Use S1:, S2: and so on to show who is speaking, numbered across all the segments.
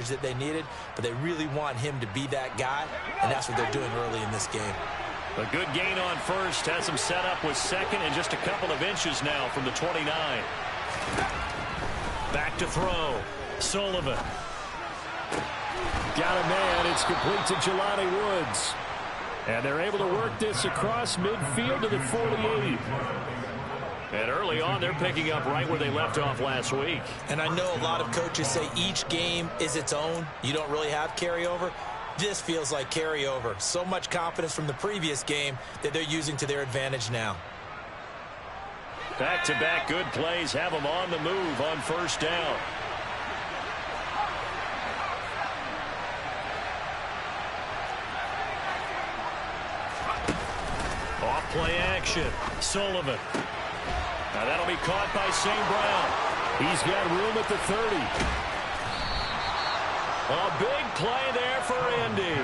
S1: yardage that they needed, but they really want him to be that guy, and that's what they're doing early in this game.
S2: A good gain on first has him set up with second and just a couple of inches now from the 29. Back to throw. Sullivan. Got a man. It's complete to Jelani Woods. And they're able to work this across midfield to the 48. And early on, they're picking up right where they left off last week.
S1: And I know a lot of coaches say each game is its own. You don't really have carryover. This feels like carryover. So much confidence from the previous game that they're using to their advantage now.
S2: Back-to-back good plays have them on the move on first down. Off-play action. Sullivan. Now that'll be caught by St. Brown. He's got room at the 30. A big play there for Indy.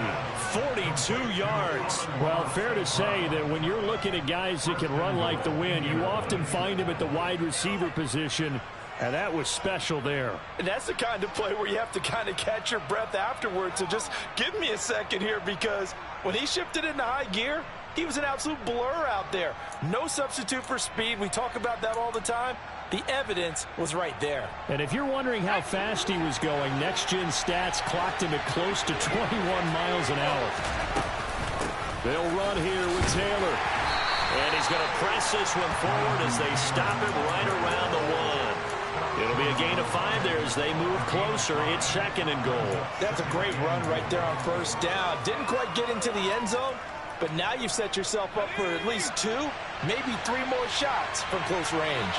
S2: 42 yards.
S3: Well, fair to say that when you're looking at guys that can run like the wind, you often find them at the wide receiver position, and that was special there.
S4: And that's the kind of play where you have to kind of catch your breath afterwards. So just give me a second here, because when he shifted into high gear, he was an absolute blur out there. No substitute for speed. We talk about that all the time. The evidence was right there.
S3: And if you're wondering how fast he was going, next-gen stats clocked him at close to 21 miles an hour.
S2: They'll run here with Taylor. And he's going to press this one forward as they stop him right around the 1. It'll be a gain of 5 there as they move closer. It's second and goal.
S1: That's a great run right there on first down. Didn't quite get into the end zone, but now you've set yourself up for at least 2, maybe 3 more shots from close range.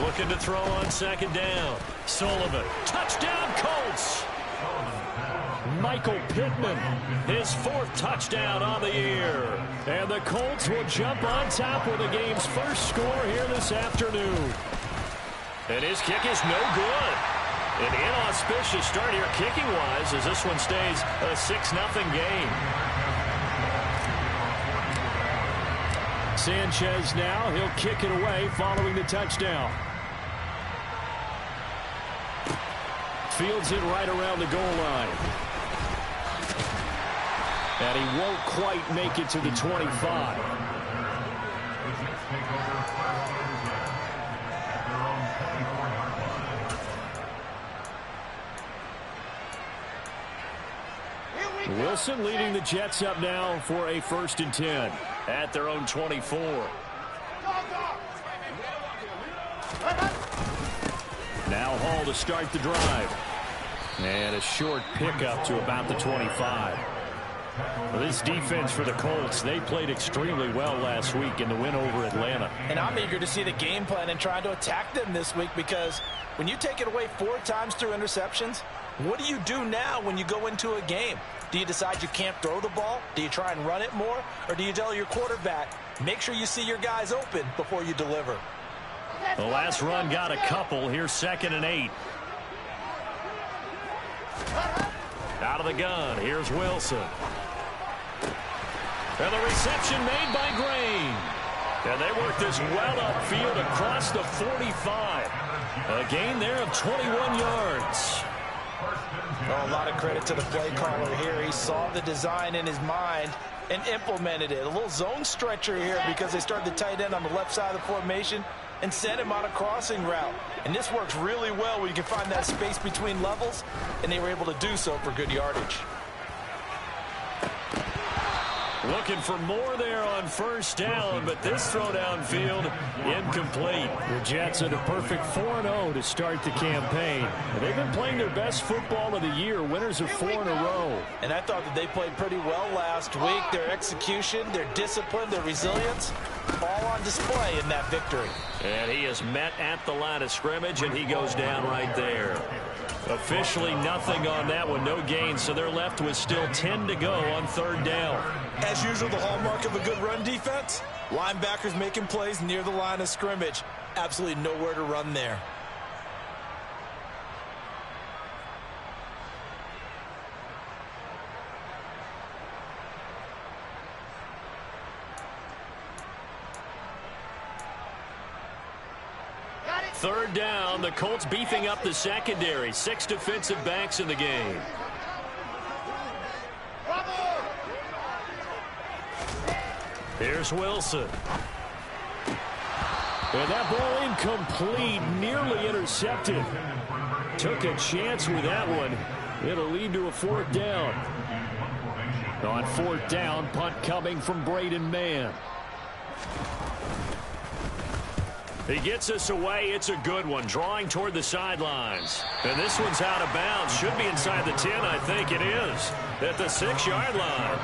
S2: Looking to throw on second down. Sullivan. Touchdown, Colts.
S3: Michael Pittman.
S2: His 4th touchdown on the year.
S3: And the Colts will jump on top with the game's first score here this afternoon.
S2: And his kick is no good. An inauspicious start here kicking-wise as this one stays a 6-0 game.
S3: Sanchez now, he'll kick it away following the touchdown. Fields it right around the goal line. And he won't quite make it to the 25. Wilson leading the Jets up now for a 1st and 10
S2: at their own 24.
S3: Now Hall to start the drive. And a short pickup to about the 25. Well, this defense for the Colts, they played extremely well last week in the win over Atlanta.
S1: And I'm eager to see the game plan and trying to attack them this week, because when you take it away 4 times through interceptions, what do you do now when you go into a game? Do you decide you can't throw the ball? Do you try and run it more? Or do you tell your quarterback, make sure you see your guys open before you deliver?
S2: The last run got a couple. Here's 2nd and 8. Out of the gun. Here's Wilson. And the reception made by Green. And they work this well upfield across the 45. A gain there of 21 yards.
S1: Oh, a lot of credit to the play caller here. He saw the design in his mind and implemented it. A little zone stretcher here because they started the tight end on the left side of the formation and sent him on a crossing route. And this works really well when you can find that space between levels, and they were able to do so for good yardage.
S2: Looking for more there on first down, but this throw downfield incomplete.
S3: The Jets are the perfect 4-0 to start the campaign. They've been playing their best football of the year, winners of 4 in a row.
S1: And I thought that they played pretty well last week. Their execution, their discipline, their resilience, all on display in that victory.
S2: And he is met at the line of scrimmage, and he goes down right there. Officially nothing on that one, no gain, so they're left with still 10 to go on 3rd down.
S1: As usual, the hallmark of a good run defense, linebackers making plays near the line of scrimmage. Absolutely nowhere to run there.
S2: Third down, the Colts beefing up the secondary. 6 defensive backs in the game. Here's Wilson.
S3: And that ball incomplete, nearly intercepted. Took a chance with that one. It'll lead to a 4th down. On 4th down, punt coming from Braden Mann.
S2: He gets us away. It's a good one, drawing toward the sidelines. And this one's out of bounds. Should be inside the 10, I think it is. At the 6-yard line.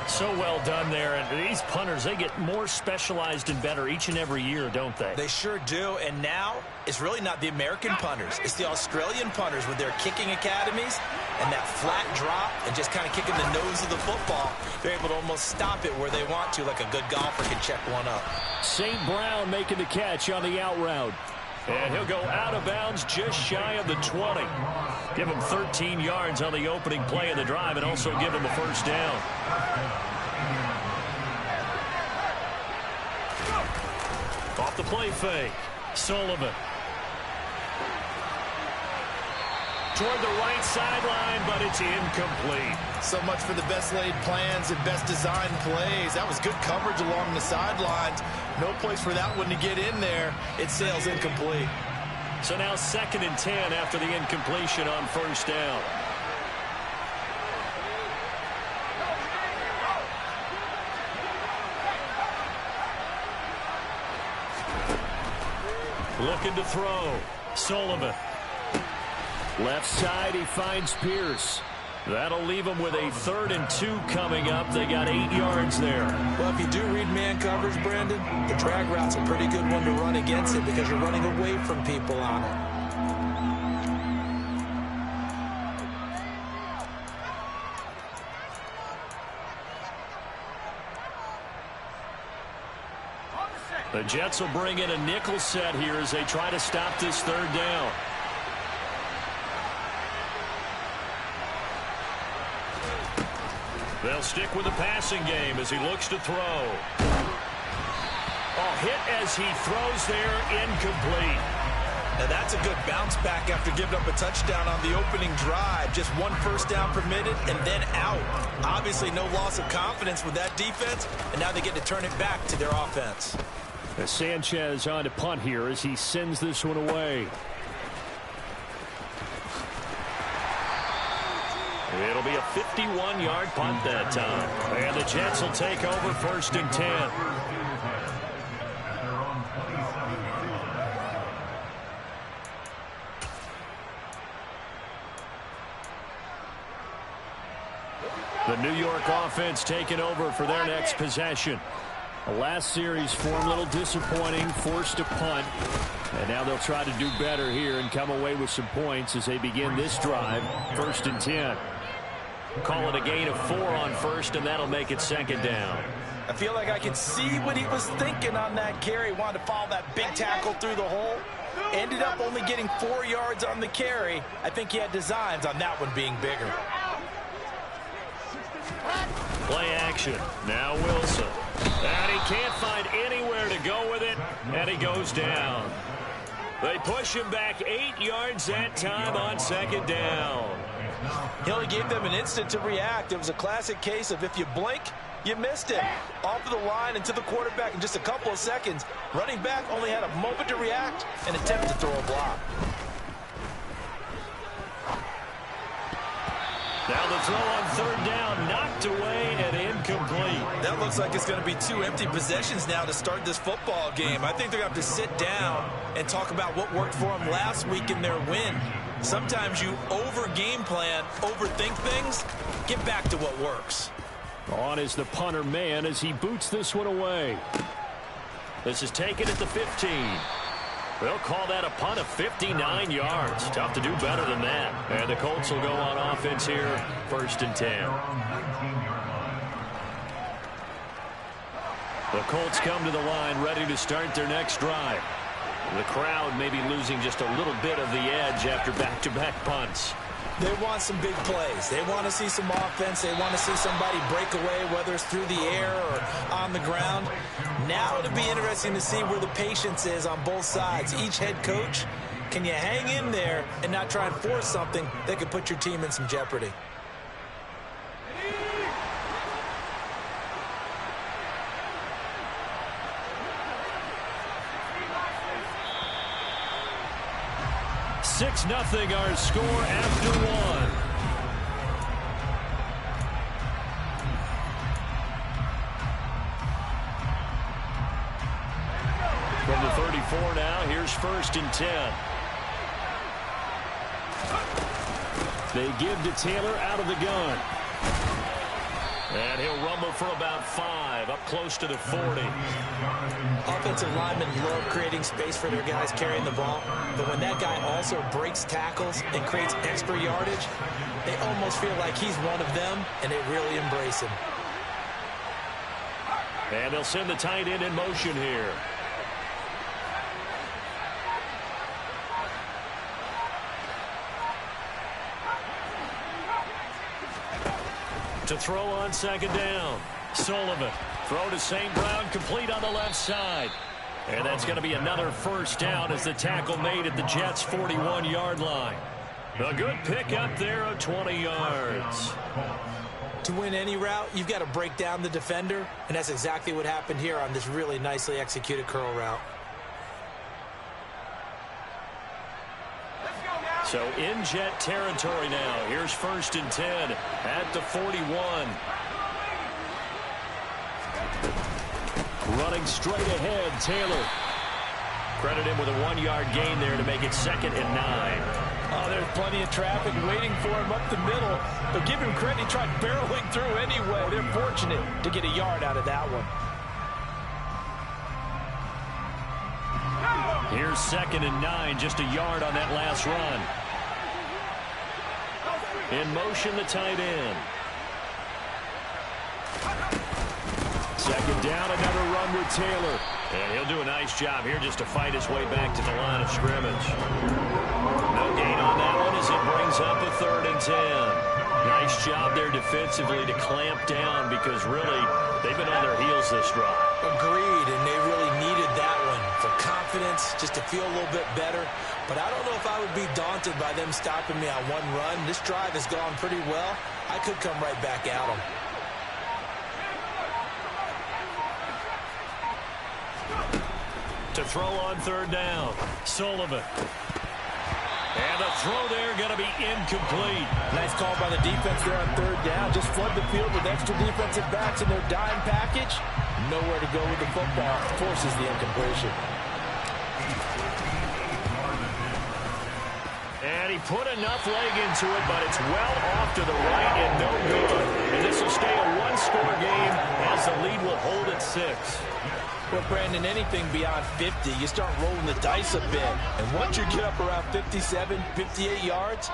S3: So well done there. And these punters, they get more specialized and better each and every year, don't they?
S1: They sure do. And now it's really not the American punters. It's the Australian punters with their kicking academies and that flat drop and just kind of kicking the nose of the football. They're able to almost stop it where they want to, like a good golfer can check one up.
S3: St. Brown making the catch on the out route.
S2: And he'll go out of bounds just shy of the 20. Give him 13 yards on the opening play of the drive and also give him a 1st down. Off the play fake. Sullivan. Toward the right sideline, but it's incomplete.
S1: So much for the best laid plans and best designed plays. That was good coverage along the sidelines. No place for that one to get in there. It sails incomplete.
S2: So now 2nd and 10 after the incompletion on 1st down. Looking to throw. Sullivan.
S3: Left side, he finds Pierce.
S2: That'll leave them with a 3rd and 2 coming up. They got 8 yards there.
S1: Well, if you do read man coverage, Brandon, the drag route's a pretty good one to run against it because you're running away from people on it.
S2: The Jets will bring in a nickel set here as they try to stop this 3rd down. They'll stick with the passing game as he looks to throw. Oh, hit as he throws there, incomplete.
S1: Now that's a good bounce back after giving up a touchdown on the opening drive. Just 1 first down permitted and then out. Obviously no loss of confidence with that defense, and now they get to turn it back to their offense.
S3: Sanchez on to punt here as he sends this one away.
S2: It'll be a 51-yard punt that time. And the Jets will take over 1st and 10. The New York offense taking over for their next possession.
S3: The last series form a little disappointing, forced to punt. And now they'll try to do better here and come away with some points as they begin this drive. 1st and 10.
S2: Call it a gain of 4 on 1st, and that'll make it 2nd down.
S1: I feel like I can see what he was thinking on that carry. Wanted to follow that big tackle through the hole. Ended up only getting 4 yards on the carry. I think he had designs on that one being bigger.
S2: Play action. Now Wilson. And he can't find anywhere to go with it, and he goes down. They push him back 8 yards that time on 2nd down.
S1: He only gave them an instant to react. It was a classic case of if you blink, you missed it. Off of the line and to the quarterback in just a couple of seconds. Running back only had a moment to react and attempt to throw a block.
S2: Now the throw on 3rd down, knocked away and incomplete.
S1: That looks like it's going to be 2 empty possessions now to start this football game. I think they're going to have to sit down and talk about what worked for them last week in their win. Sometimes you over-game plan, overthink things. Get back to what works.
S3: On is the punter man as he boots this one away.
S2: This is taken at the 15. They'll call that a punt of 59 yards. Tough to do better than that. And the Colts will go on offense here, 1st and 10. The Colts come to the line ready to start their next drive. The crowd may be losing just a little bit of the edge after back-to-back punts.
S1: They want some big plays. They want to see some offense. They want to see somebody break away, whether it's through the air or on the ground. Now it'll be interesting to see where the patience is on both sides. Each head coach, can you hang in there and not try and force something that could put your team in some jeopardy?
S3: Six 0 our score after one. From the 34 now, here's 1st and 10. They give to Taylor out of the gun. And he'll rumble for about 5, up close to the 40.
S1: Offensive linemen love creating space for their guys carrying the ball, but when that guy also breaks tackles and creates extra yardage, they almost feel like he's one of them, and they really embrace him.
S3: And they'll send the tight end in motion here. To throw on 2nd down. Sullivan. Throw to St. Brown, complete on the left side. And that's going to be another 1st down as the tackle made at the Jets' 41-yard line. A good pickup there of 20 yards.
S1: To win any route, you've got to break down the defender, and that's exactly what happened here on this really nicely executed curl route.
S3: So in Jet territory now. Here's 1st and 10 at the 41. Running straight ahead, Taylor. Credit him with a 1-yard gain there to make it 2nd and 9.
S1: Oh, there's plenty of traffic waiting for him up the middle. But give him credit, he tried barreling through anyway. They're fortunate to get a yard out of that one.
S3: Here's 2nd and 9, just a yard on that last run. In motion, the tight end. 2nd down, another run with Taylor. And he'll do a nice job here just to fight his way back to the line of scrimmage. No gain on that one as it brings up a 3rd and 10. Nice job there defensively to clamp down because really they've been on their heels this drive.
S1: Agreed, and they really needed that one for confidence, just to feel a little bit better. But I don't know if I would be daunted by them stopping me on one run. This drive has gone pretty well. I could come right back at them.
S3: To throw on 3rd down, Sullivan. And the throw there going to be incomplete.
S1: Nice call by the defense there on 3rd down. Just flood the field with extra defensive backs in their dime package. Nowhere to go with the football. Forces the incompletion.
S3: And he put enough leg into it, but it's well off to the right and no good. And this will stay a 1-score game as the lead will hold at 6.
S1: Well, Brandon, anything beyond 50, you start rolling the dice a bit. And once you get up around 57, 58 yards,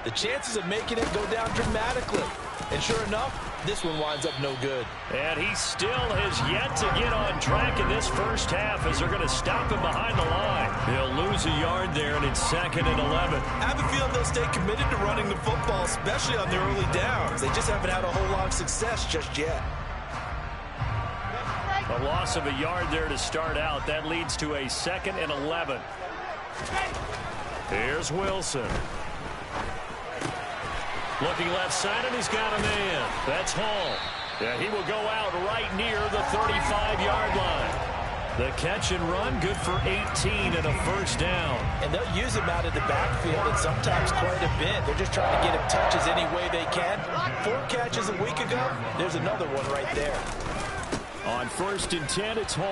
S1: the chances of making it go down dramatically. And sure enough, this one winds up no good.
S3: And he still has yet to get on track in this first half as they're going to stop him behind the line. They'll lose a yard there, and it's 2nd and 11.
S1: I have a feeling they'll stay committed to running the football, especially on their early downs. They just haven't had a whole lot of success just yet.
S3: A loss of a yard there to start out. That leads to a 2nd and 11. Here's Wilson. Looking left side, and he's got a man. That's Hall. Yeah, he will go out right near the 35-yard line. The catch and run, good for 18 and a 1st down.
S1: And they'll use him out of the backfield and sometimes quite a bit. They're just trying to get him touches any way they can. 4 catches a week ago. There's another one right there.
S3: On 1st and 10, it's Hall.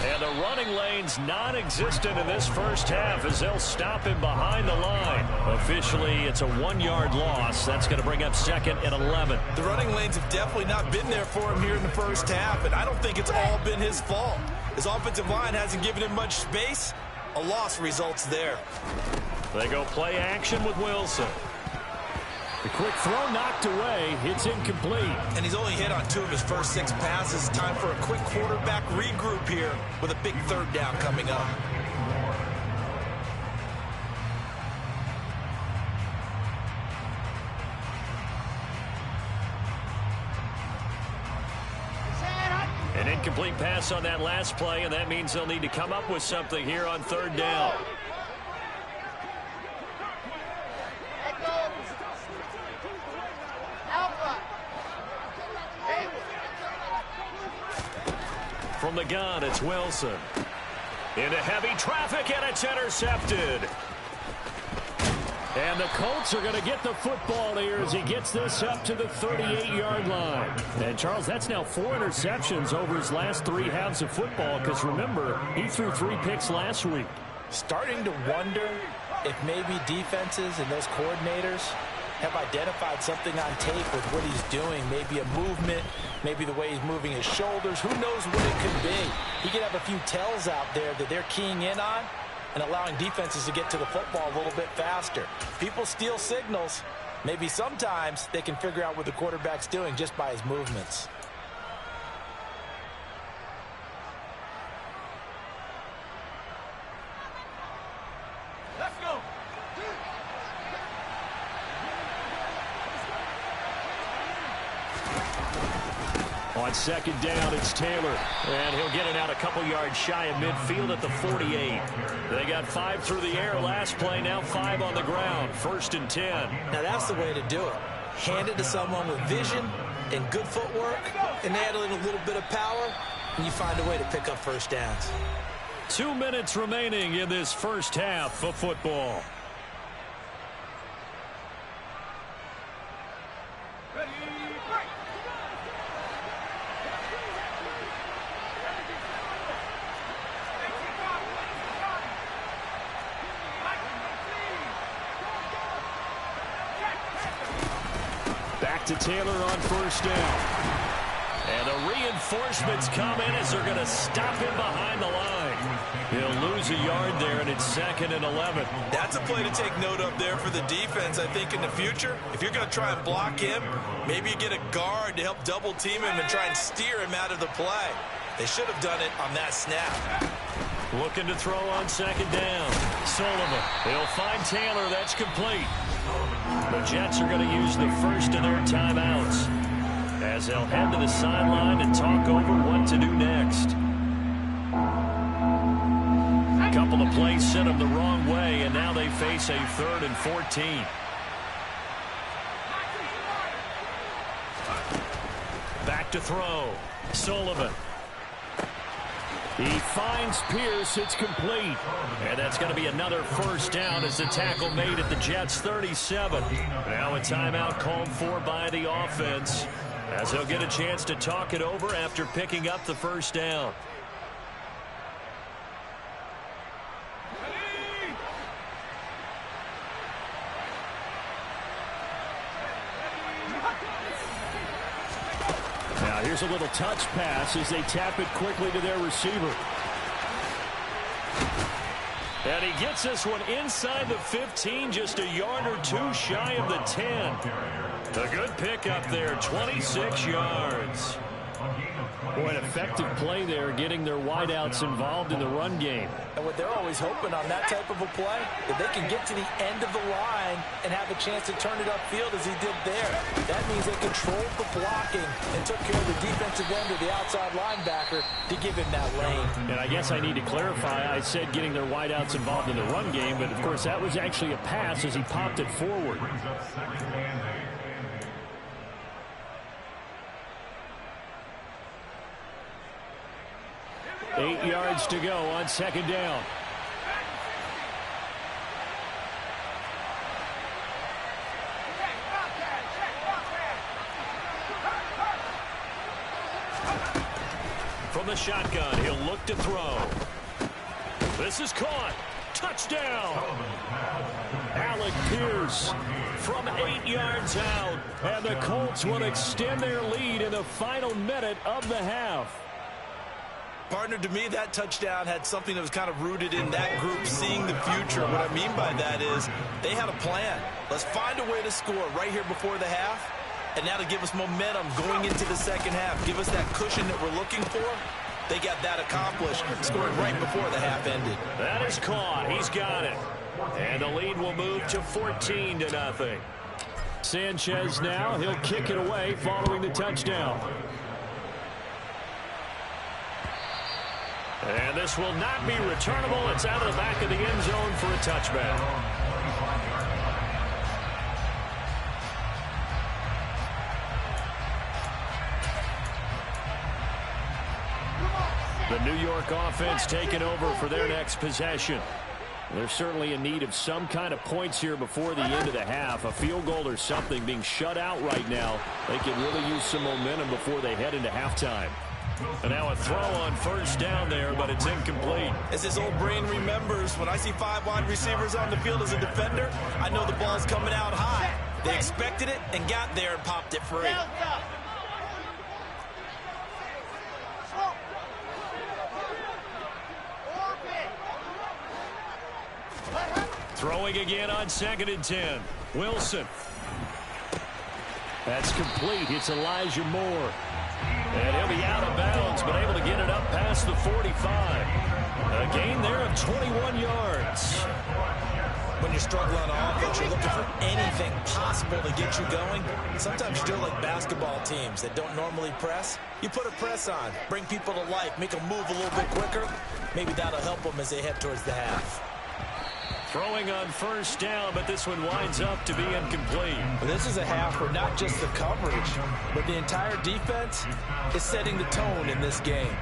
S3: And the running lane's non-existent in this first half as they'll stop him behind the line. Officially, it's a 1-yard loss. That's going to bring up 2nd and 11.
S1: The running lanes have definitely not been there for him here in the first half, and I don't think it's all been his fault. His offensive line hasn't given him much space. A loss results there.
S3: They go play action with Wilson. The quick throw knocked away. It's incomplete.
S1: And he's only hit on 2 of his first 6 passes. Time for a quick quarterback regroup here with a big 3rd down coming up.
S2: An incomplete pass on that last play, and that means they'll need to come up with something here on third down. From the gun, it's Wilson. Into heavy traffic, and it's intercepted. And the Colts are going to get the football here as he gets this up to the 38-yard line. And, Charles, that's now 4 interceptions over his last 3 halves of football because, remember, he threw 3 picks last week.
S1: Starting to wonder if maybe defenses and those coordinators have identified something on tape with what he's doing. Maybe a movement, maybe the way he's moving his shoulders. Who knows what it could be? He could have a few tells out there that they're keying in on and allowing defenses to get to the football a little bit faster. People steal signals. Maybe sometimes they can figure out what the quarterback's doing just by his movements.
S5: Let's go.
S2: On second down, it's Taylor. And he'll get it out a couple yards shy of midfield at the 48. They got 5 through the air last play, now 5 on the ground. 1st and 10.
S1: Now that's the way to do it. Hand it to someone with vision and good footwork, and add in a little bit of power, and you find a way to pick up first downs.
S2: 2 minutes remaining in this first half of football. To Taylor on 1st down. And the reinforcements come in as they're going to stop him behind the line. He'll lose a yard there, and it's 2nd and 11.
S4: That's a play to take note of there for the defense, I think, in the future. If you're going to try and block him, maybe you get a guard to help double team him and try and steer him out of the play. They should have done it on that snap.
S2: Looking to throw on 2nd down. Sullivan. He'll find Taylor. That's complete. The Jets are going to use the first of their timeouts as they'll head to the sideline and talk over what to do next. A couple of plays sent them the wrong way, and now they face a 3rd and 14. Back to throw. Sullivan. He finds Pierce. It's complete. And that's going to be another first down as the tackle made at the Jets' 37. Now a timeout called for by the offense as they'll get a chance to talk it over after picking up the first down. Now here's a little touch pass as they tap it quickly to their receiver. And he gets this one inside the 15, just a yard or 2 shy of the 10. A good pickup there, 26 yards. Boy, an effective play there, getting their wideouts involved in the run game.
S1: And what they're always hoping on that type of a play, that they can get to the end of the line and have a chance to turn it upfield as he did there. That means they controlled the blocking and took care of the defensive end or the outside linebacker to give him that lane.
S3: And I guess I need to clarify, I said getting their wideouts involved in the run game, but of course that was actually a pass as he popped it forward. 8 yards to go on 2nd down.
S2: From the shotgun, he'll look to throw. This is caught. Touchdown. Alec Pierce from 8 yards out. And the Colts will extend their lead in the final minute of the half.
S4: Partner, to me, that touchdown had something that was kind of rooted in that group seeing the future. What I mean by that is they had a plan. Let's find a way to score right here before the half, and now to give us momentum going into the second half. Give us that cushion that we're looking for. They got that accomplished, scoring right before the half ended.
S2: That is caught. He's got it. And the lead will move to 14-0.
S3: Sanchez now, he'll kick it away following the touchdown.
S2: And this will not be returnable. It's out of the back of the end zone for a touchback. The New York offense taking over for their next possession. They're certainly in need of some kind of points here before the end of the half. A field goal or something. Being shut out right now, they can really use some momentum before they head into halftime. And now a throw on first down there, but it's incomplete.
S4: As his old brain remembers, when I see 5 wide receivers on the field as a defender, I know the ball's coming out high. They expected it and got there and popped it free.
S2: Throwing again on 2nd and 10. Wilson. That's complete. It's Elijah Moore. And he'll be out of bounds, but able to get it up past the 45. A gain there of 21 yards.
S4: When you're struggling on offense, you're looking for anything possible to get you going. Sometimes you're like basketball teams that don't normally press. You put a press on, bring people to life, make them move a little bit quicker. Maybe that'll help them as they head towards the half.
S2: Throwing on first down, but this one winds up to be incomplete.
S4: Well, this is a half where not just the coverage, but the entire defense is setting the tone in this game.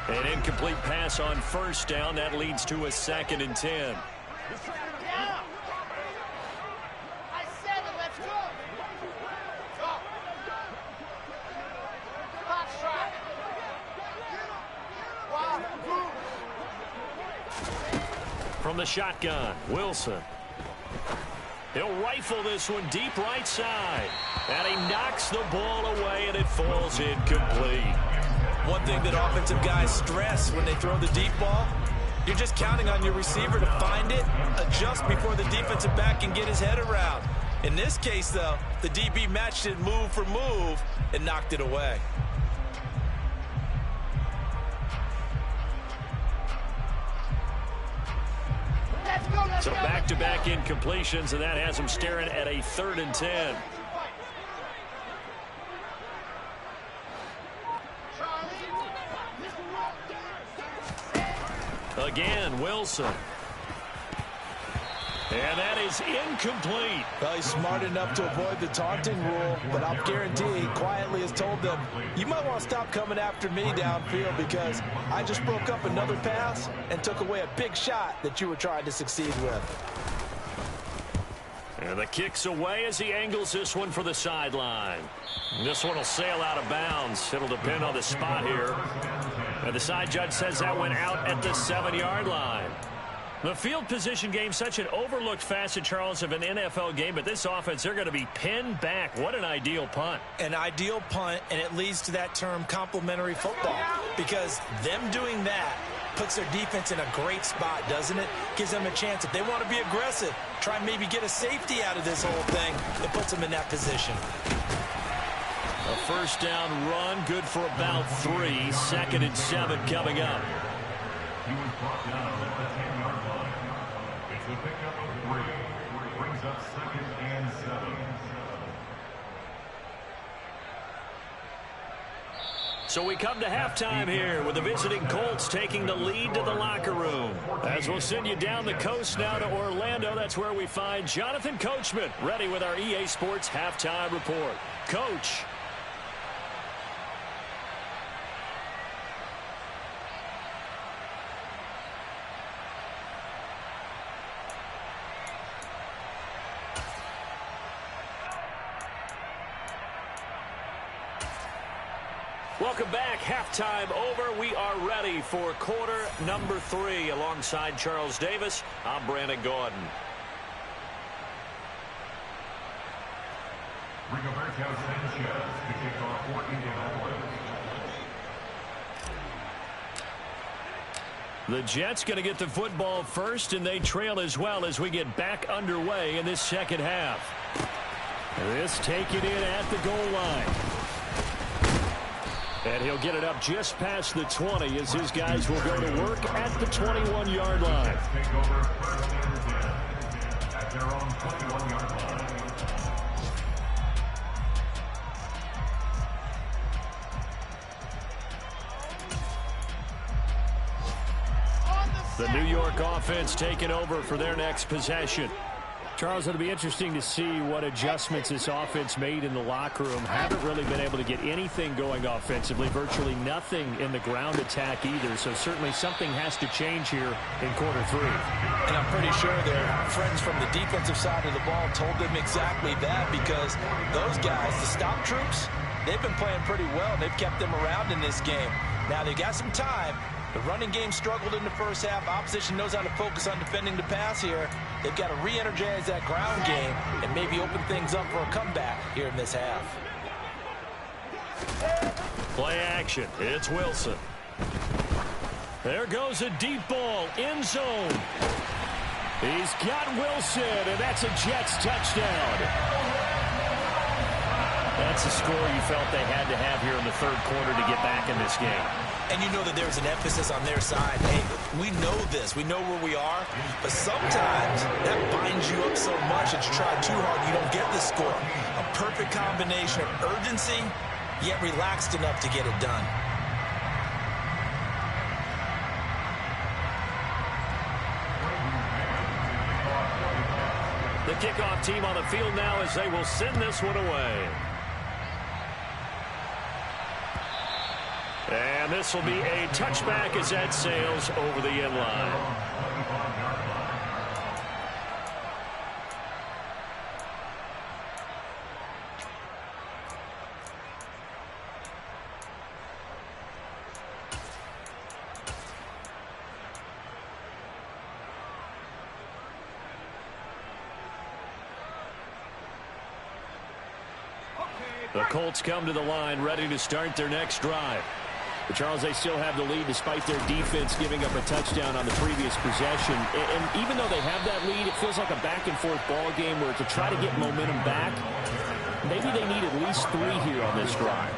S2: An incomplete pass on first down. That leads to a 2nd and 10. From the shotgun, Wilson. He'll rifle this one deep right side. And he knocks the ball away, and it falls incomplete.
S4: One thing that offensive guys stress when they throw the deep ball, you're just counting on your receiver to find it, adjust before the defensive back can get his head around. In this case, though, the DB matched it move for move and knocked it away.
S2: So back-to-back incompletions, and that has him staring at a 3rd and 10. Again, Wilson. And that is incomplete.
S4: Well, he's smart enough to avoid the taunting rule, but I'll guarantee he quietly has told them, you might want to stop coming after me downfield because I just broke up another pass and took away a big shot that you were trying to succeed with.
S2: And the kick's away as he angles this one for the sideline. This one will sail out of bounds. It'll depend on the spot here. And the side judge says that went out at the 7-yard line. The field position game, such an overlooked facet, Charles, of an NFL game, but this offense, they're going to be pinned back. What an ideal punt.
S4: An ideal punt, and it leads to that term complementary football, because them doing that puts their defense in a great spot, doesn't it? Gives them a chance. If they want to be aggressive, try and maybe get a safety out of this whole thing, it puts them in that position.
S2: A first down run, good for about 3. 2nd and 7 coming up.
S6: He was brought down at the 10-yard line. It's a pickup of 3. Brings up 2nd and 7.
S2: So we come to halftime here with the visiting Colts taking the lead to the locker room. As we'll send you down the coast now to Orlando, that's where we find Jonathan Coachman ready with our EA Sports halftime report. Coach. Welcome back. Halftime over. We are ready for quarter number 3. Alongside Charles Davis, I'm Brandon Gaudin.
S6: Rigoberto Sanchez to kick off for Indianapolis.
S2: The Jets going to get the football first, and they trail as well as we get back underway in this second half. This take it in at the goal line. And he'll get it up just past the 20 as his guys will go to work at the 21-yard line.
S6: Take over 1st and 10 at their own 21-yard line.
S3: The New York offense taking over for their next possession. Charles, it'll be interesting to see what adjustments this offense made in the locker room. Haven't really been able to get anything going offensively, virtually nothing in the ground attack either. So certainly something has to change here in quarter 3.
S1: And I'm pretty sure their friends from the defensive side of the ball told them exactly that, because those guys, the stop troops, they've been playing pretty well. They've kept them around in this game. Now they got some time. The running game struggled in the first half. Opposition knows how to focus on defending the pass here. They've got to re-energize that ground game and maybe open things up for a comeback here in this half.
S3: Play action. It's Wilson. There goes a deep ball. End zone. He's got Wilson, and that's a Jets touchdown. That's a score you felt they had to have here in the third quarter to get back in this game.
S1: And you know that there's an emphasis on their side. Hey, we know this. We know where we are. But sometimes that binds you up so much that you try too hard, you don't get the score. A perfect combination of urgency, yet relaxed enough to get it done.
S3: The kickoff team on the field now as they will send this one away. And this will be a touchback as that sails over the end line. The Colts come to the line ready to start their next drive. But Charles, they still have the lead despite their defense giving up a touchdown on the previous possession. And even though they have that lead, it feels like a back-and-forth ball game where to try to get momentum back, maybe they need at least 3 here on this drive.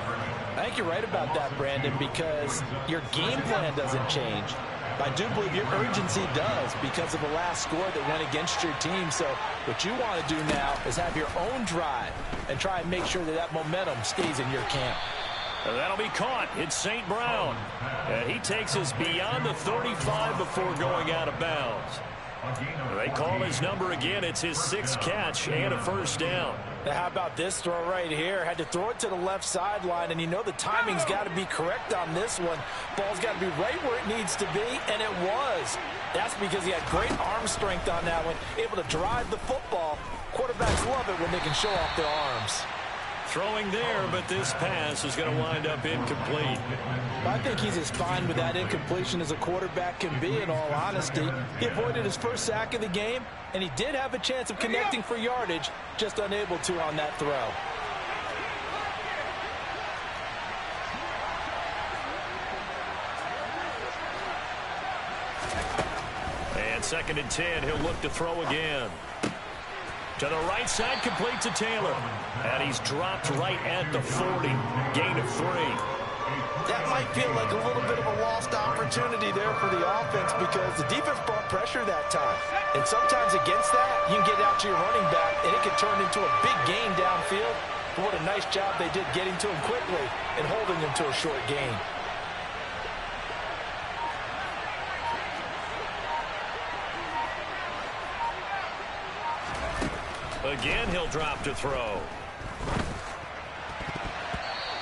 S1: I think you're right about that, Brandon, because your game plan doesn't change. I do believe your urgency does because of the last score that went against your team. So what you want to do now is have your own drive and try and make sure that that momentum stays in your camp.
S3: And that'll be caught. It's St. Brown. And he takes us beyond the 35 before going out of bounds. They call his number again. It's his 6th catch and a first down.
S1: Now, how about this throw right here? Had to throw it to the left sideline, and you know the timing's got to be correct on this one. Ball's got to be right where it needs to be, and it was. That's because he had great arm strength on that one, able to drive the football. Quarterbacks love it when they can show off their arms.
S3: Throwing there, but this pass is going to wind up incomplete.
S1: I think he's as fine with that incompletion as a quarterback can be, in all honesty. He avoided his first sack of the game, and he did have a chance of connecting for yardage, just unable to on that throw.
S3: And 2nd and 10, he'll look to throw again. To the right side, complete to Taylor. And he's dropped right at the 40. Gain of 3.
S1: That might feel like a little bit of a lost opportunity there for the offense because the defense brought pressure that time. And sometimes against that, you can get out to your running back, and it can turn into a big gain downfield. But what a nice job they did getting to him quickly and holding him to a short gain.
S3: Again, he'll drop to throw.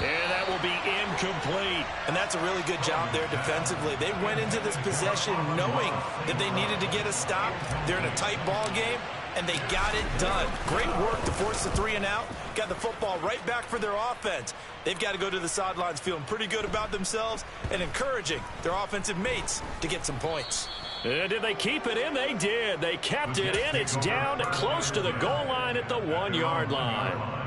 S3: And that will be incomplete.
S1: And that's a really good job there defensively. They went into this possession knowing that they needed to get a stop. They're in a tight ball game, and they got it done. Great work to force the 3 and out. Got the football right back for their offense. They've got to go to the sidelines feeling pretty good about themselves and encouraging their offensive mates to get some points.
S3: And did they keep it in? They did. They kept it in. It's down close to the goal line at the 1-yard line.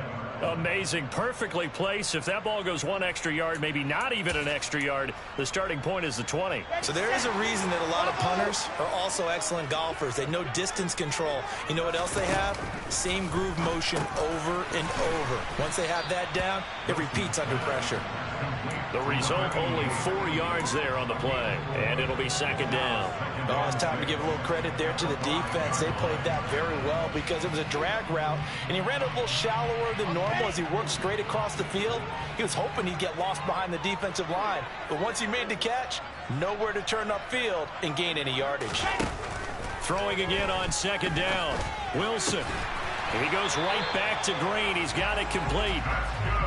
S3: Amazing. Perfectly placed. If that ball goes 1 extra yard, maybe not even an extra yard, the starting point is the 20.
S1: So there is a reason that a lot of punters are also excellent golfers. They know distance control. You know what else they have? same groove motion over and over. Once they have that down, it repeats under pressure.
S2: The result, only 4 yards there on the play, and it'll be second down.
S1: Oh, it's time to give a little credit there to the defense. They played that very well because it was a drag route, and he ran a little shallower than normal as he worked straight across the field. He was hoping he'd get lost behind the defensive line, but once he made the catch, nowhere to turn upfield and gain any yardage.
S2: Throwing again on second down. Wilson. He goes right back to Green. He's got it complete.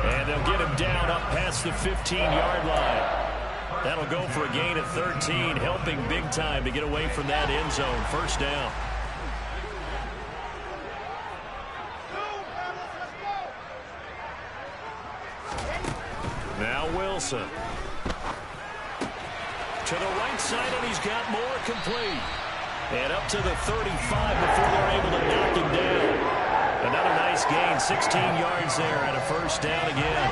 S2: And they'll get him down up past the 15-yard line. That'll go for a gain of 13, helping big time to get away from that end zone. First down. Now Wilson. To the right side, and he's got more complete. And up to the 35 before they're able to knock him down. Another nice gain, 16 yards there, and a first down again.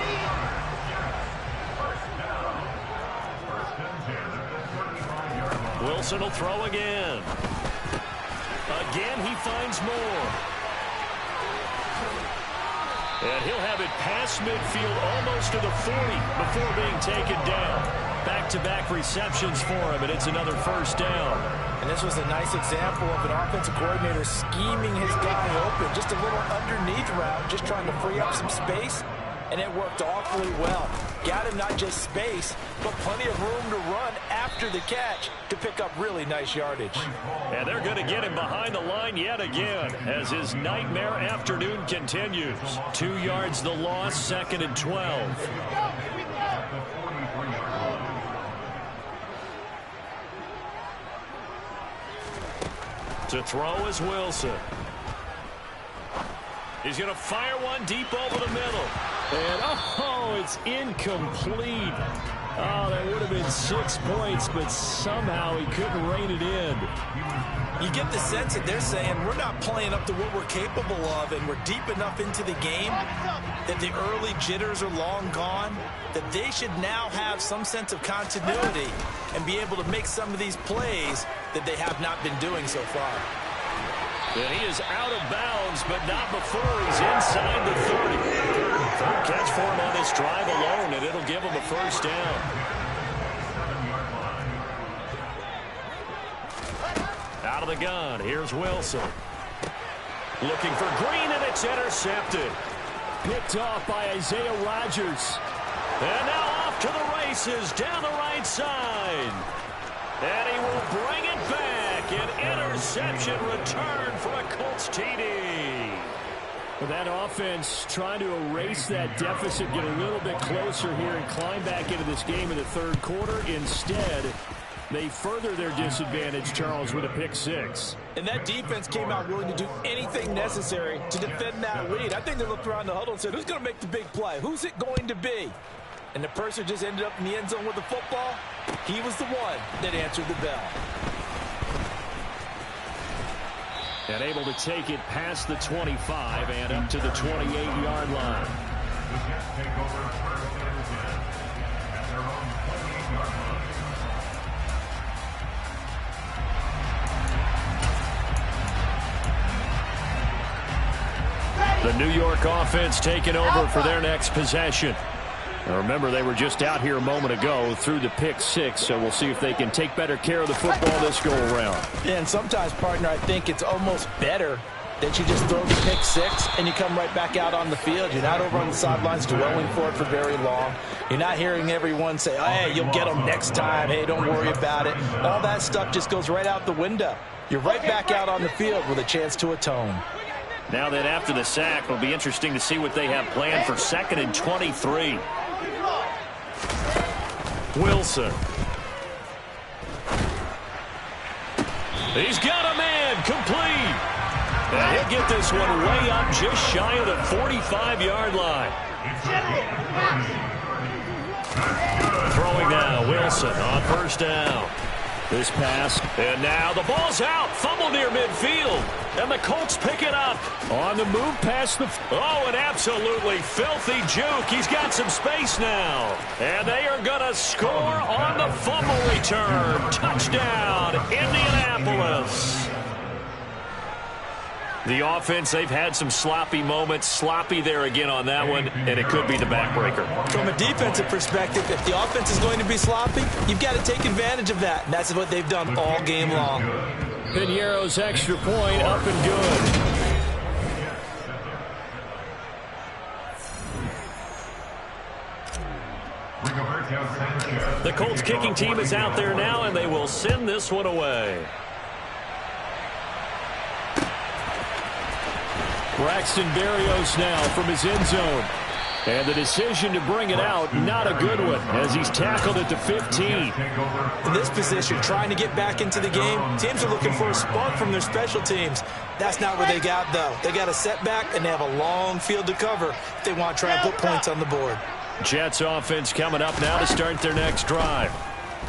S2: Wilson will throw again. Again, he finds more. And he'll have it past midfield, almost to the 40 before being taken down. Back-to-back receptions for him, and it's another first down.
S1: And this was a nice example of an offensive coordinator scheming his guy open. Just a little underneath route, just trying to free up some space, and it worked awfully well. Got him not just space, but plenty of room to run after the catch to pick up really nice yardage.
S2: And they're going to get him behind the line yet again as his nightmare afternoon continues. 2 yards the loss, second and 12. To throw is Wilson. He's going to fire one deep over the middle.
S3: And, oh, it's incomplete. Oh, that would have been 6 points, but somehow he couldn't rein it in.
S1: You get the sense that they're saying we're not playing up to what we're capable of, and we're deep enough into the game that the early jitters are long gone, that they should now have some sense of continuity and be able to make some of these plays that they have not been doing so far.
S2: And he is out of bounds, but not before he's inside the 30. Third catch for him on this drive alone, and it'll give him a first down. Out of the gun, here's Wilson. Looking for Green, and it's intercepted.
S3: Picked off by Isaiah Rodgers.
S2: And now off to the races down the right side. And he will bring it back. An interception return for a Colts TD.
S3: Well, that offense trying to erase that deficit, get a little bit closer here and climb back into this game in the third quarter. Instead, they further their disadvantage, Charles, with a pick six.
S1: And that defense came out willing to do anything necessary to defend that lead. I think they looked around the huddle and said, who's going to make the big play? Who's it going to be? And the person who just ended up in the end zone with the football, he was the one that answered the bell.
S3: And able to take it past the 25 and up to the 28-yard line.
S6: The Jets take over first and 10 at their own 28-yard line.
S2: The New York offense taking over for their next possession. Now remember, they were just out here a moment ago through the pick six, so we'll see if they can take better care of the football this go-around.
S1: Yeah, and sometimes, partner, I think it's almost better that you just throw the pick six and you come right back out on the field. You're not over on the sidelines dwelling for it for very long. You're not hearing everyone say, oh, hey, you'll get them next time. Hey, don't worry about it. All that stuff just goes right out the window. You're right back out on the field with a chance to atone.
S2: Now that after the sack, it'll be interesting to see what they have planned for second and 23. Wilson. He's got a man complete. And he'll get this one way up just shy of the 45-yard line. Throwing now, Wilson on first down. This pass, and now the ball's out. Fumble near midfield, and the Colts pick it up. On the move past the... Oh, an absolutely filthy juke. He's got some space now. And they are going to score on the fumble return. Touchdown, Indianapolis. The offense, they've had some sloppy moments. Sloppy there again on that one, and it could be the backbreaker.
S4: From a defensive perspective, if the offense is going to be sloppy, you've got to take advantage of that. And that's what they've done all game long.
S3: Piñeiro's extra point up and good.
S2: The Colts kicking team is out there now, and they will send this one away.
S3: Braxton Berrios now from his end zone. And the decision to bring it out, not a good one, as he's tackled at the 15.
S4: In this position, trying to get back into the game, teams are looking for a spark from their special teams. That's not what they got, though. They got a setback, and they have a long field to cover if they want to try and put points on the board.
S3: Jets offense coming up now to start their next drive.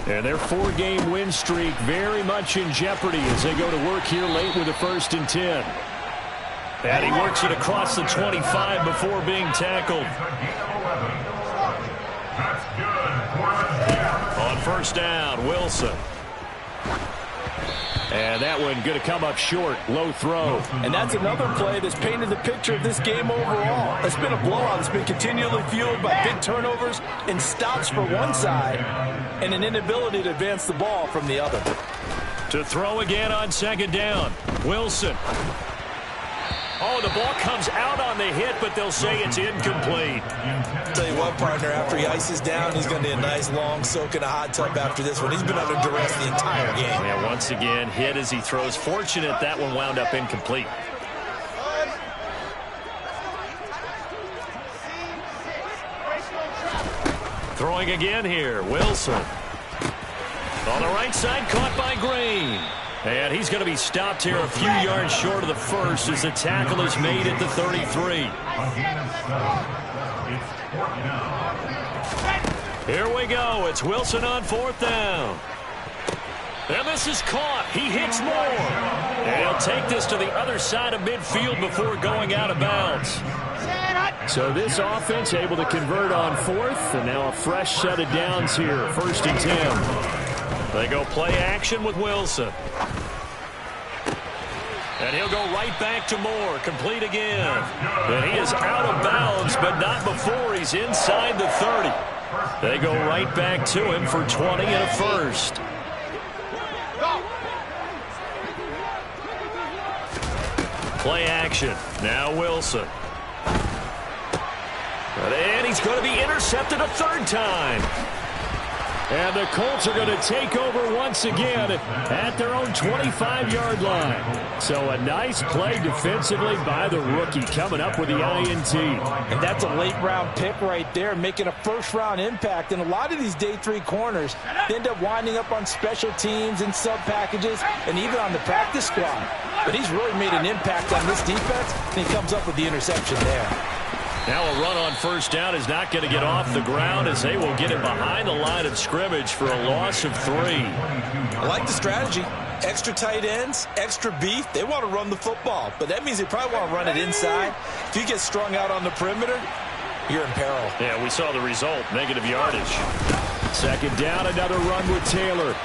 S3: And their 4-game win streak very much in jeopardy as they go to work here late with a 1st and 10.
S2: And he works it across the 25 before being tackled. On 1st down, Wilson.
S3: And that one going to come up short. Low throw.
S4: And that's another play that's painted the picture of this game overall. It's been a blowout. It's been continually fueled by big turnovers and stops for one side and an inability to advance the ball from the other.
S2: To throw again on 2nd down, Wilson. Oh, the ball comes out on the hit, but they'll say it's incomplete.
S4: Tell you what, partner, after he ices down, he's going to need a nice long soak in a hot tub after this one. He's been under duress the entire game.
S2: Yeah, once again, hit as he throws. Fortunate that one wound up incomplete. Throwing again here, Wilson. On the right side, caught by Green. And he's going to be stopped here a few yards short of the first as the tackle is made at the 33. Here we go. It's Wilson on 4th down. And this is caught. He hits more. And he'll take this to the other side of midfield before going out of bounds.
S3: So this offense able to convert on 4th, and now a fresh set of downs here. 1st and 10.
S2: They go play action with Wilson. And he'll go right back to Moore. Complete again. And he is out of bounds, but not before he's inside the 30. They go right back to him for 20 and a 1st. Play action. Now Wilson. And he's going to be intercepted a 3rd time.
S3: And the Colts are going to take over once again at their own 25-yard line. So a nice play defensively by the rookie coming up with the INT.
S4: And that's a late-round pick right there, making a first-round impact. And a lot of these day 3 corners end up winding up on special teams and sub-packages and even on the practice squad. But he's really made an impact on this defense, and he comes up with the interception there.
S2: Now a run on 1st down is not going to get off the ground as they will get it behind the line of scrimmage for a loss of 3.
S4: I like the strategy. Extra tight ends, extra beef. They want to run the football, but that means they probably want to run it inside. If you get strung out on the perimeter, you're in peril.
S2: Yeah, we saw the result, negative yardage.
S3: 2nd down, another run with Taylor.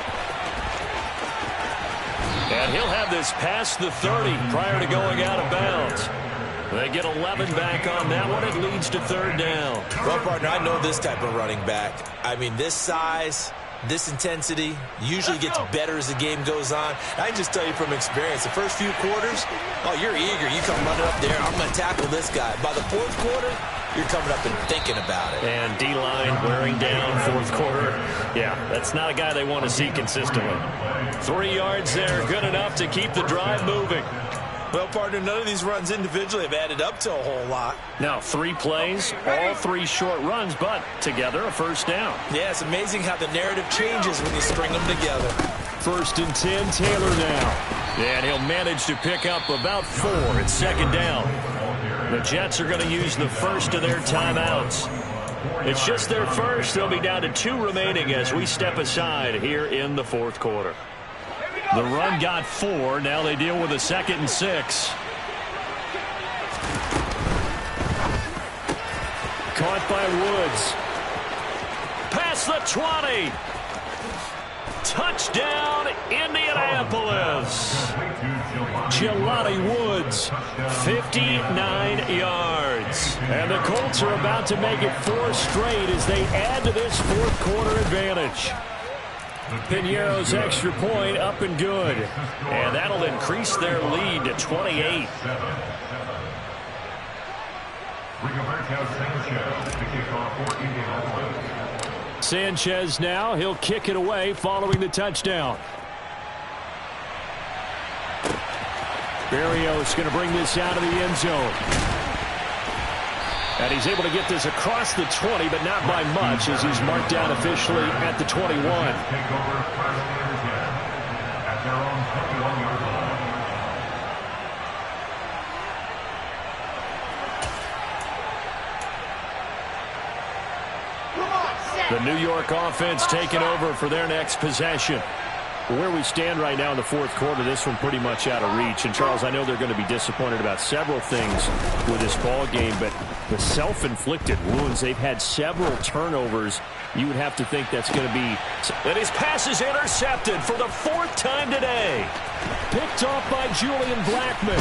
S2: And he'll have this past the 30 prior to going out of bounds. They get 11 back on that one. It leads to 3rd down.
S4: Well, partner, I know this type of running back. I mean, this size, this intensity usually gets better as the game goes on. I can just tell you from experience, the first few quarters, oh, you're eager. You come running up there. I'm going to tackle this guy. By the 4th quarter, you're coming up and thinking about it.
S2: And D-line wearing down 4th quarter. Yeah, that's not a guy they want to see consistently. 3 yards there, good enough to keep the drive moving.
S4: Well, partner, none of these runs individually have added up to a whole lot.
S2: Now, 3 plays, all 3 short runs, but together a 1st down.
S4: Yeah, it's amazing how the narrative changes when you string them together.
S3: 1st and 10, Taylor now.
S2: And he'll manage to pick up about 4 at 2nd down. The Jets are going to use the first of their timeouts. It's just their first. They'll be down to 2 remaining as we step aside here in the 4th quarter. The run got 4. Now they deal with a 2nd and 6.
S3: Caught by Woods.
S2: Past the 20. Touchdown, Indianapolis.
S3: Jelani Woods, 59 yards. And the Colts are about to make it 4 straight as they add to this fourth quarter advantage. Piñeiro's extra point up and good. And that'll increase their lead to 28. Sanchez now, he'll kick it away following the touchdown. Berrios going to bring this out of the end zone. And he's able to get this across the 20, but not by much as he's marked down officially at the 21. The New York offense taking over for their next possession. Where we stand right now in the fourth quarter, this one pretty much out of reach. And, Charles, I know they're going to be disappointed about several things with this ball game, but the self-inflicted wounds, they've had several turnovers. You would have to think that's going to be...
S2: And his pass is intercepted for the 4th time today.
S3: Picked off by Julian Blackmon.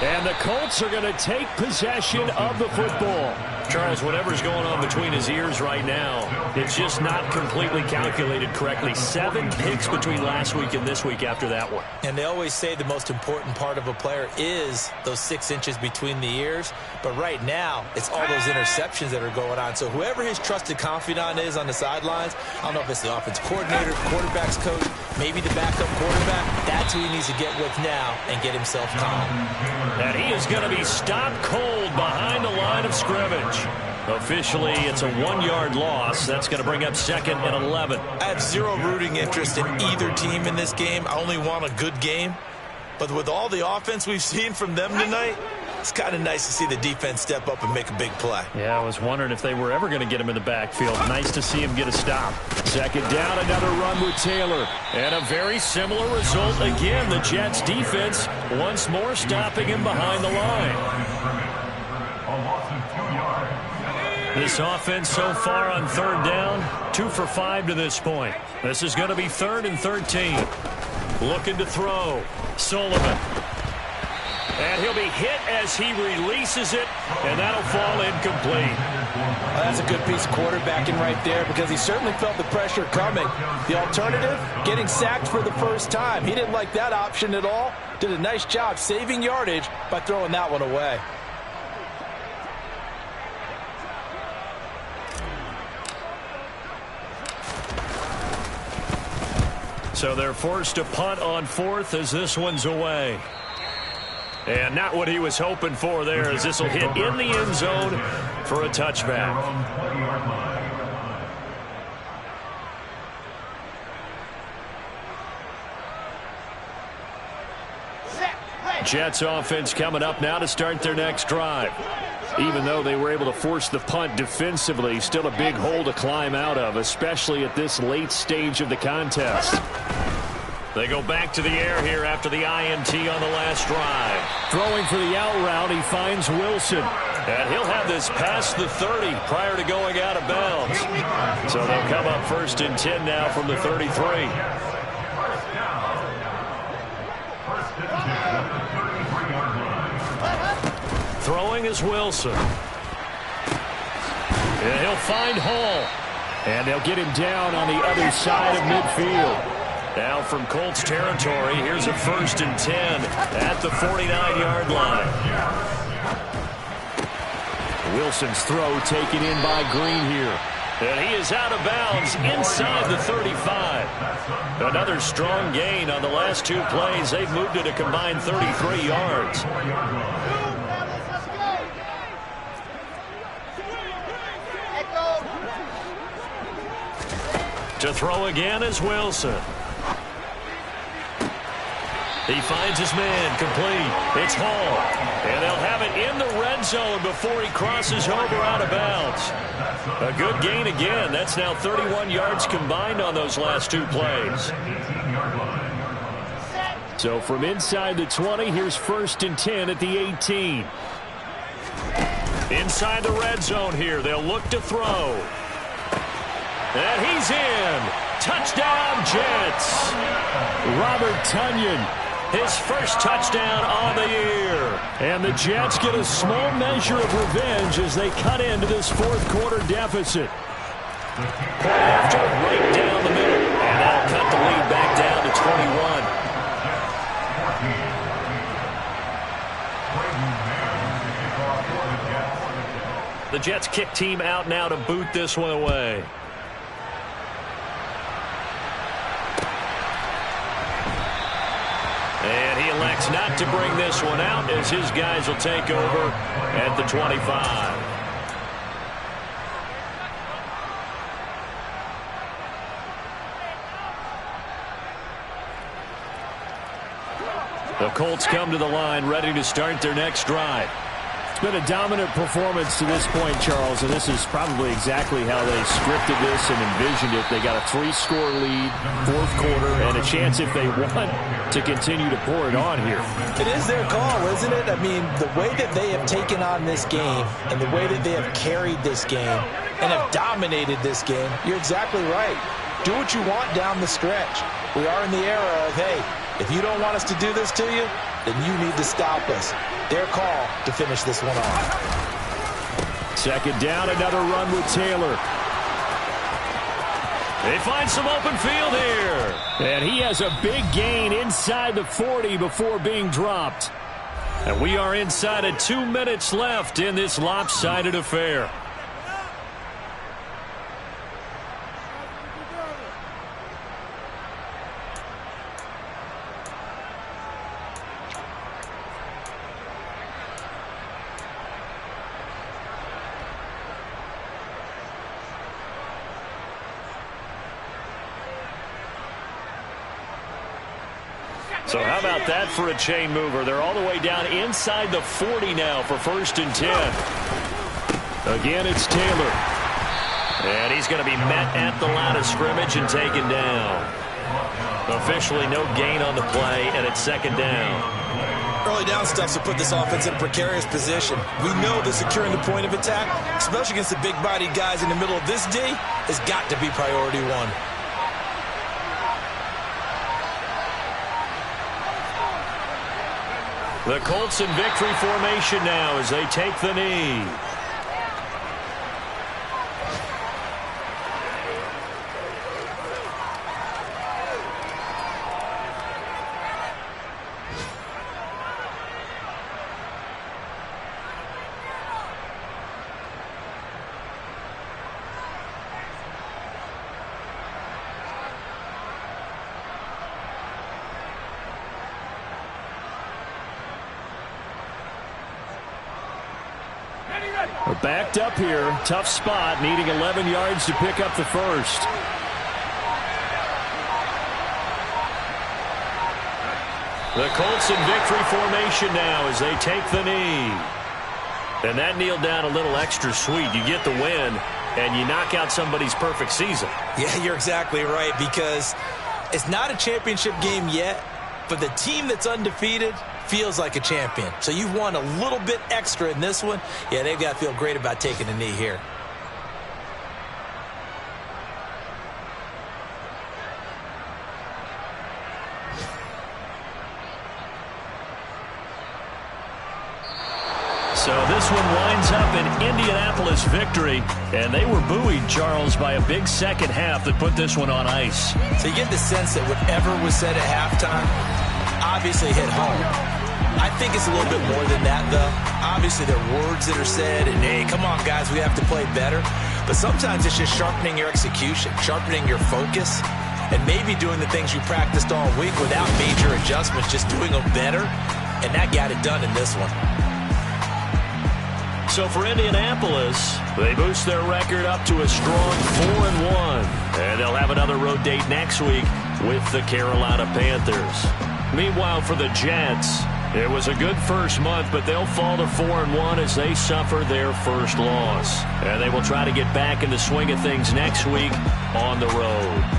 S3: And the Colts are going to take possession of the football.
S2: Charles, whatever's going on between his ears right now, it's just not completely calculated correctly. 7 picks between last week and this week after that one.
S1: And they always say the most important part of a player is those 6 inches between the ears. But right now, it's all those interceptions that are going on. So whoever his trusted confidant is on the sidelines, I don't know if it's the offense coordinator, quarterback's coach, maybe the backup quarterback, that's who he needs to get with now and get himself calm.
S2: And he is going to be stopped cold behind the line of scrimmage. Officially, it's a 1-yard loss. That's going to bring up 2nd and 11.
S1: I have zero rooting interest in either team in this game. I only want a good game. But with all the offense we've seen from them tonight, it's kind of nice to see the defense step up and make a big play.
S3: Yeah, I was wondering if they were ever going to get him in the backfield. Nice to see him get a stop. 2nd down, another run with Taylor.
S2: And a very similar result again. The Jets defense once more stopping him behind the line. This offense so far on 3rd down, 2 for 5 to this point. This is going to be 3rd and 13. Looking to throw. Sullivan. And he'll be hit as he releases it, and that'll fall incomplete.
S1: Well, that's a good piece of quarterbacking right there because he certainly felt the pressure coming. The alternative, getting sacked for the first time. He didn't like that option at all. Did a nice job saving yardage by throwing that one away.
S2: So they're forced to punt on 4th as this one's away. And not what he was hoping for there as this will hit in the end zone for a touchback. Jets offense coming up now to start their next drive. Even though they were able to force the punt defensively, still a big hole to climb out of, especially at this late stage of the contest. They go back to the air here after the INT on the last drive.
S3: Throwing for the out route, he finds Wilson.
S2: And he'll have this past the 30 prior to going out of bounds. So they'll come up 1st and 10 now from the 33. Throwing is Wilson.
S3: And he'll find Hall. And they'll get him down on the other side of midfield.
S2: Now from Colts territory, here's a 1st and 10 at the 49-yard line.
S3: Wilson's throw taken in by Green here.
S2: And he is out of bounds inside the 35. Another strong gain on the last 2 plays. They've moved it a combined 33 yards. To throw again is Wilson. He finds his man complete. It's Hall. And they'll have it in the red zone before he crosses over out of bounds. A good gain again. That's now 31 yards combined on those last 2 plays.
S3: So from inside the 20, here's 1st and 10 at the 18.
S2: Inside the red zone here. They'll look to throw. And he's in. Touchdown, Jets.
S3: Robert Tonyan
S2: his first touchdown on the year.
S3: And the Jets get a small measure of revenge as they cut into this fourth quarter deficit.
S2: Point after, right down the middle. And that'll cut the lead back down to 21. The Jets kick team out now to boot this one away. And he elects not to bring this one out as his guys will take over at the 25. The Colts come to the line ready to start their next drive.
S3: It's been a dominant performance to this point, Charles, and this is probably exactly how they scripted this and envisioned it. They got a 3-score lead, fourth quarter, and a chance if they want to continue to pour it on here.
S1: It is their call, isn't it? I mean, the way that they have taken on this game and the way that they have carried this game and have dominated this game, you're exactly right. Do what you want down the stretch. We are in the era of, hey, if you don't want us to do this to you, then you need to stop us. Their call to finish this one off.
S3: Second down, another run with Taylor.
S2: They find some open field here.
S3: And he has a big gain inside the 40 before being dropped.
S2: And we are inside of 2 minutes left in this lopsided affair. So how about that for a chain mover? They're all the way down inside the 40 now for 1st and 10.
S3: Again, it's Taylor.
S2: And he's going to be met at the line of scrimmage and taken down. Officially no gain on the play, and it's 2nd down.
S1: Early down stuff to put this offense in a precarious position. We know that securing the point of attack, especially against the big-bodied guys in the middle of this D, has got to be priority one.
S2: The Colts in victory formation now as they take the knee.
S3: We're backed up here. Tough spot, needing 11 yards to pick up the first.
S2: The Colts in victory formation now as they take the knee. And that kneeled down a little extra sweet. You get the win, and you knock out somebody's perfect season.
S1: Yeah, you're exactly right, because it's not a championship game yet, but the team that's undefeated feels like a champion. So you've won a little bit extra in this one. Yeah, they've got to feel great about taking a knee here.
S2: So this one winds up in Indianapolis victory, and they were buoyed, Charles, by a big second half that put this one on ice.
S1: So you get the sense that whatever was said at halftime obviously hit home. I think it's a little bit more than that, though. Obviously, there are words that are said, and, hey, come on, guys, we have to play better. But sometimes it's just sharpening your execution, sharpening your focus, and maybe doing the things you practiced all week without major adjustments, just doing them better, and that got it done in this one.
S2: So for Indianapolis, they boost their record up to a strong 4-1. And they'll have another road date next week with the Carolina Panthers. Meanwhile, for the Jets, it was a good first month, but they'll fall to 4-1 as they suffer their first loss. And they will try to get back in the swing of things next week on the road.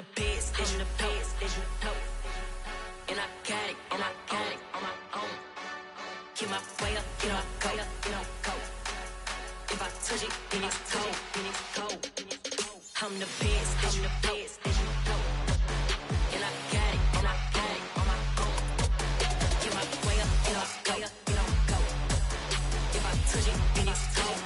S7: the best, I'm the best, as you know. And I got it, on my own. Get my way up, get on go, go. If I touch it, then it's cold. I'm the best, as you know. And I got it, on my own. Get my way up, get on go. If I touch it, then it's cold.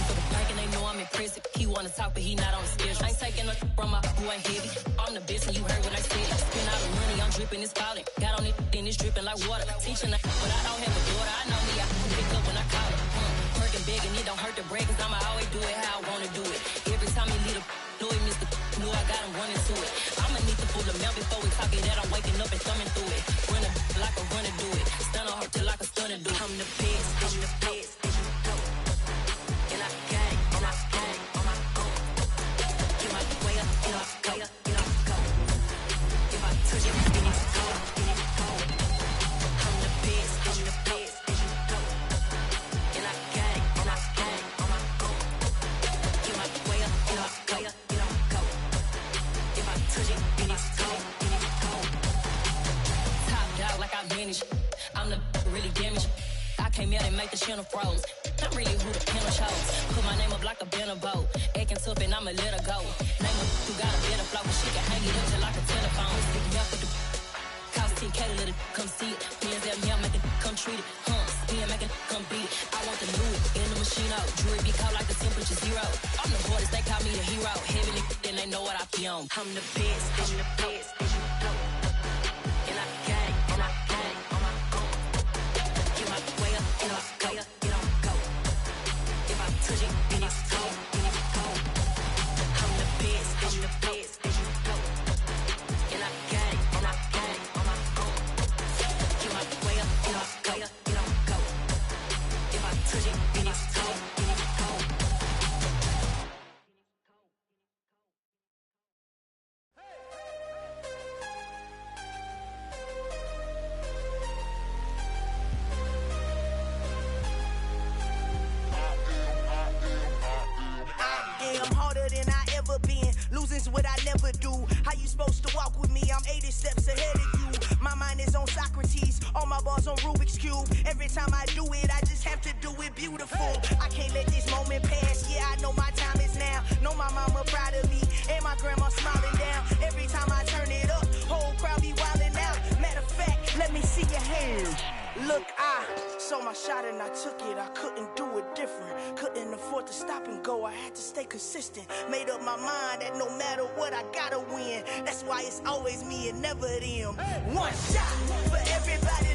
S7: For the park and they know I'm impressive. He wanna talk, but he not on the schedule. I ain't taking a from my who ain't heavy. I'm the best, and you heard what I said. Spend all the money, I'm dripping, it's falling. Got on it, then it's dripping like water. Teaching her, but I don't have a daughter. I know me, I can pick up when I call her. Working big, and it don't hurt to break, cause I'ma always do it how I wanna do it. Every time he lead a know he missed the knew I got him running to it. I'ma need to pull the mouth before we talk it that I'm waking up and thumbing through it. Running like a runner do it. Stun on her till like a stunner do. I'm the best, I'm the best, as you know. And I got it, on my own. Get my way up, get on go. If I touch it, then it's cold. I'm the best, I'm the best, as you know. And I got it, on my own. Get my way up, get on go. If I touch it, then it's cold. Top dog like I manage. I'm the really damaged. I came out and make the channel froze. I'm really who the panel chose. Put my name up like a banner boat. Acting tough and I'ma let her go. Name her who got a better flow. She can hang it up just like a telephone. Stick me up with the cost 10K to let it come see it. Hands at me, I'm making come treat it. Spin making come beat it. I want the new in the machine out. Jewelry be cold like the temperature 0. I'm the hardest, they call me the hero. Heavy nigga, then they know what I be on. I'm the best, as you know. And I got it, on my own. Get my way up, get on go. If I touch it, then it's cold. I'm the best, as you know. And I got it, on my own. Get my way up, get on go. If I touch it, then it's cold.
S8: I'm harder than I ever been. Losing's what I never do. How you supposed to walk with me? I'm 80 steps ahead of you. My mind is on Socrates. All my bars on Rubik's Cube. Every time I do it, I just have to do it beautiful. I can't let this moment pass. Yeah, I know my time is now. Know my mama proud of me. And my grandma smiling down. Every time I turn it up, whole crowd be wildin' out. Matter of fact, let me see your hands. Look, I saw my shot and I took it. I couldn't do it different. Couldn't afford to stop and go. I had to stay consistent. Made up my mind that no matter what, I gotta win. That's why it's always me and never them. One shot for everybody